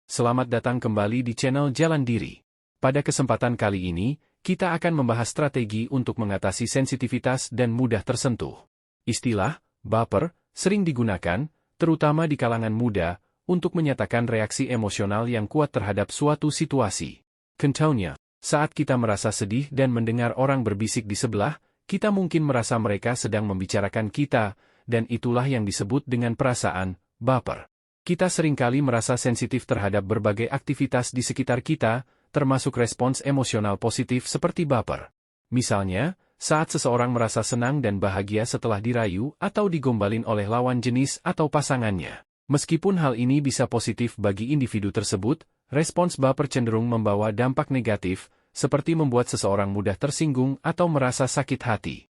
Selamat datang kembali di channel Jalan Diri. Pada kesempatan kali ini, kita akan membahas strategi untuk mengatasi sensitivitas dan mudah tersentuh. Istilah baper sering digunakan, terutama di kalangan muda, untuk menyatakan reaksi emosional yang kuat terhadap suatu situasi. Contohnya, saat kita merasa sedih dan mendengar orang berbisik di sebelah, kita mungkin merasa mereka sedang membicarakan kita, dan itulah yang disebut dengan perasaan baper. Kita seringkali merasa sensitif terhadap berbagai aktivitas di sekitar kita, termasuk respons emosional positif seperti baper. Misalnya, saat seseorang merasa senang dan bahagia setelah dirayu atau digombalin oleh lawan jenis atau pasangannya. Meskipun hal ini bisa positif bagi individu tersebut, respons baper cenderung membawa dampak negatif, seperti membuat seseorang mudah tersinggung atau merasa sakit hati.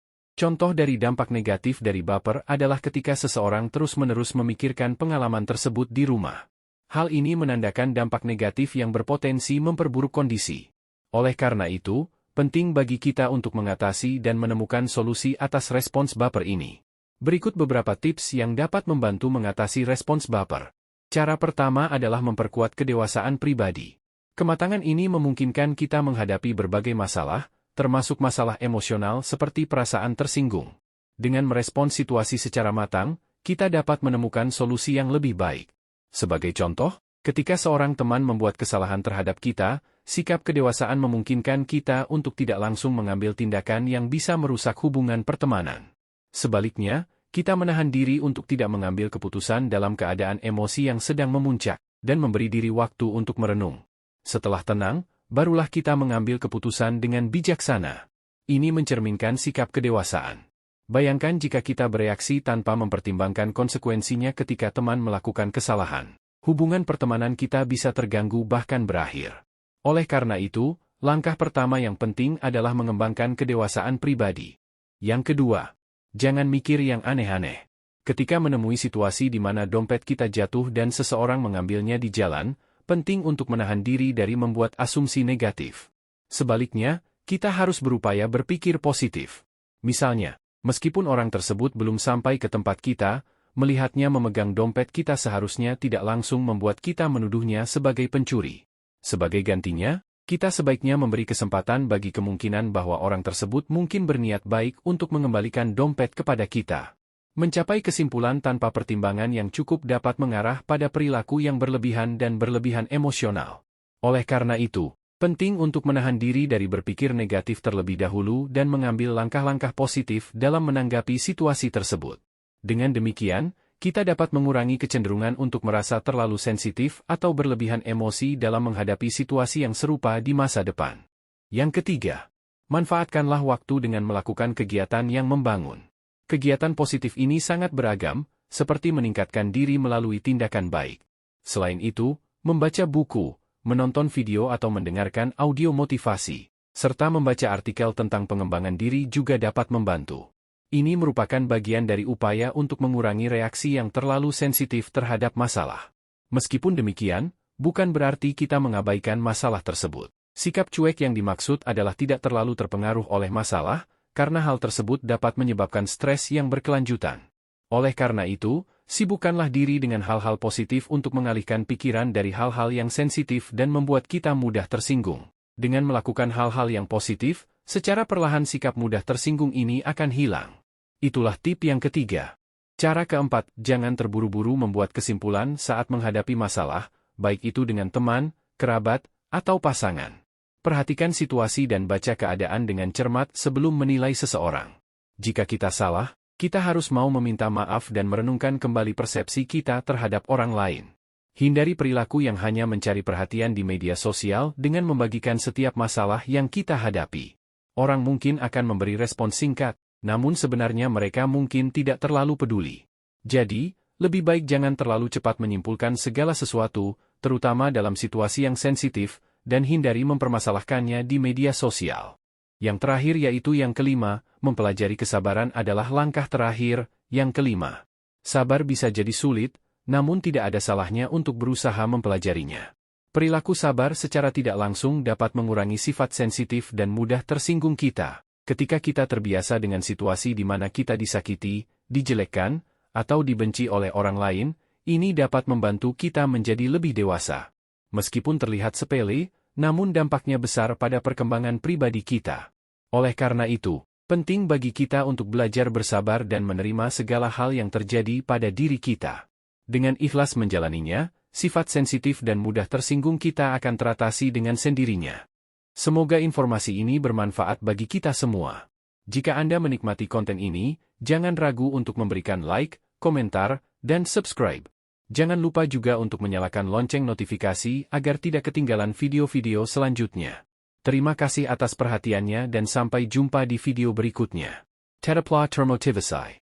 Contoh dari dampak negatif dari baper adalah ketika seseorang terus-menerus memikirkan pengalaman tersebut di rumah. Hal ini menandakan dampak negatif yang berpotensi memperburuk kondisi. Oleh karena itu, penting bagi kita untuk mengatasi dan menemukan solusi atas respons baper ini. Berikut beberapa tips yang dapat membantu mengatasi respons baper. Cara pertama adalah memperkuat kedewasaan pribadi. Kematangan ini memungkinkan kita menghadapi berbagai masalah, termasuk masalah emosional seperti perasaan tersinggung. Dengan merespons situasi secara matang, kita dapat menemukan solusi yang lebih baik. Sebagai contoh, ketika seorang teman membuat kesalahan terhadap kita, sikap kedewasaan memungkinkan kita untuk tidak langsung mengambil tindakan yang bisa merusak hubungan pertemanan. Sebaliknya, kita menahan diri untuk tidak mengambil keputusan dalam keadaan emosi yang sedang memuncak, dan memberi diri waktu untuk merenung. Setelah tenang, barulah kita mengambil keputusan dengan bijaksana. Ini mencerminkan sikap kedewasaan. Bayangkan jika kita bereaksi tanpa mempertimbangkan konsekuensinya ketika teman melakukan kesalahan. Hubungan pertemanan kita bisa terganggu bahkan berakhir. Oleh karena itu, langkah pertama yang penting adalah mengembangkan kedewasaan pribadi. Yang kedua, jangan mikir yang aneh-aneh. Ketika menemui situasi di mana dompet kita jatuh dan seseorang mengambilnya di jalan, penting untuk menahan diri dari membuat asumsi negatif. Sebaliknya, kita harus berupaya berpikir positif. Misalnya, meskipun orang tersebut belum sampai ke tempat kita, melihatnya memegang dompet kita seharusnya tidak langsung membuat kita menuduhnya sebagai pencuri. Sebagai gantinya, kita sebaiknya memberi kesempatan bagi kemungkinan bahwa orang tersebut mungkin berniat baik untuk mengembalikan dompet kepada kita. Mencapai kesimpulan tanpa pertimbangan yang cukup dapat mengarah pada perilaku yang berlebihan dan berlebihan emosional. Oleh karena itu, penting untuk menahan diri dari berpikir negatif terlebih dahulu dan mengambil langkah-langkah positif dalam menanggapi situasi tersebut. Dengan demikian, kita dapat mengurangi kecenderungan untuk merasa terlalu sensitif atau berlebihan emosi dalam menghadapi situasi yang serupa di masa depan. Yang ketiga, manfaatkanlah waktu dengan melakukan kegiatan yang membangun. Kegiatan positif ini sangat beragam, seperti meningkatkan diri melalui tindakan baik. Selain itu, membaca buku, menonton video atau mendengarkan audio motivasi, serta membaca artikel tentang pengembangan diri juga dapat membantu. Ini merupakan bagian dari upaya untuk mengurangi reaksi yang terlalu sensitif terhadap masalah. Meskipun demikian, bukan berarti kita mengabaikan masalah tersebut. Sikap cuek yang dimaksud adalah tidak terlalu terpengaruh oleh masalah, karena hal tersebut dapat menyebabkan stres yang berkelanjutan. Oleh karena itu, sibukkanlah diri dengan hal-hal positif untuk mengalihkan pikiran dari hal-hal yang sensitif dan membuat kita mudah tersinggung. Dengan melakukan hal-hal yang positif, secara perlahan sikap mudah tersinggung ini akan hilang. Itulah tip yang ketiga. Cara keempat, jangan terburu-buru membuat kesimpulan saat menghadapi masalah, baik itu dengan teman, kerabat, atau pasangan. Perhatikan situasi dan baca keadaan dengan cermat sebelum menilai seseorang. Jika kita salah, kita harus mau meminta maaf dan merenungkan kembali persepsi kita terhadap orang lain. Hindari perilaku yang hanya mencari perhatian di media sosial dengan membagikan setiap masalah yang kita hadapi. Orang mungkin akan memberi respons singkat, namun sebenarnya mereka mungkin tidak terlalu peduli. Jadi, lebih baik jangan terlalu cepat menyimpulkan segala sesuatu, terutama dalam situasi yang sensitif, dan hindari mempermasalahkannya di media sosial. Yang terakhir yaitu yang kelima, mempelajari kesabaran adalah langkah terakhir. Yang kelima, sabar bisa jadi sulit, namun tidak ada salahnya untuk berusaha mempelajarinya. Perilaku sabar secara tidak langsung dapat mengurangi sifat sensitif dan mudah tersinggung kita. Ketika kita terbiasa dengan situasi di mana kita disakiti, dijelekkan, atau dibenci oleh orang lain, ini dapat membantu kita menjadi lebih dewasa. Meskipun terlihat sepele, namun dampaknya besar pada perkembangan pribadi kita. Oleh karena itu, penting bagi kita untuk belajar bersabar dan menerima segala hal yang terjadi pada diri kita. Dengan ikhlas menjalaninya, sifat sensitif dan mudah tersinggung kita akan teratasi dengan sendirinya. Semoga informasi ini bermanfaat bagi kita semua. Jika Anda menikmati konten ini, jangan ragu untuk memberikan like, komentar, dan subscribe. Jangan lupa juga untuk menyalakan lonceng notifikasi agar tidak ketinggalan video-video selanjutnya. Terima kasih atas perhatiannya dan sampai jumpa di video berikutnya. Tetaplah termotivasi.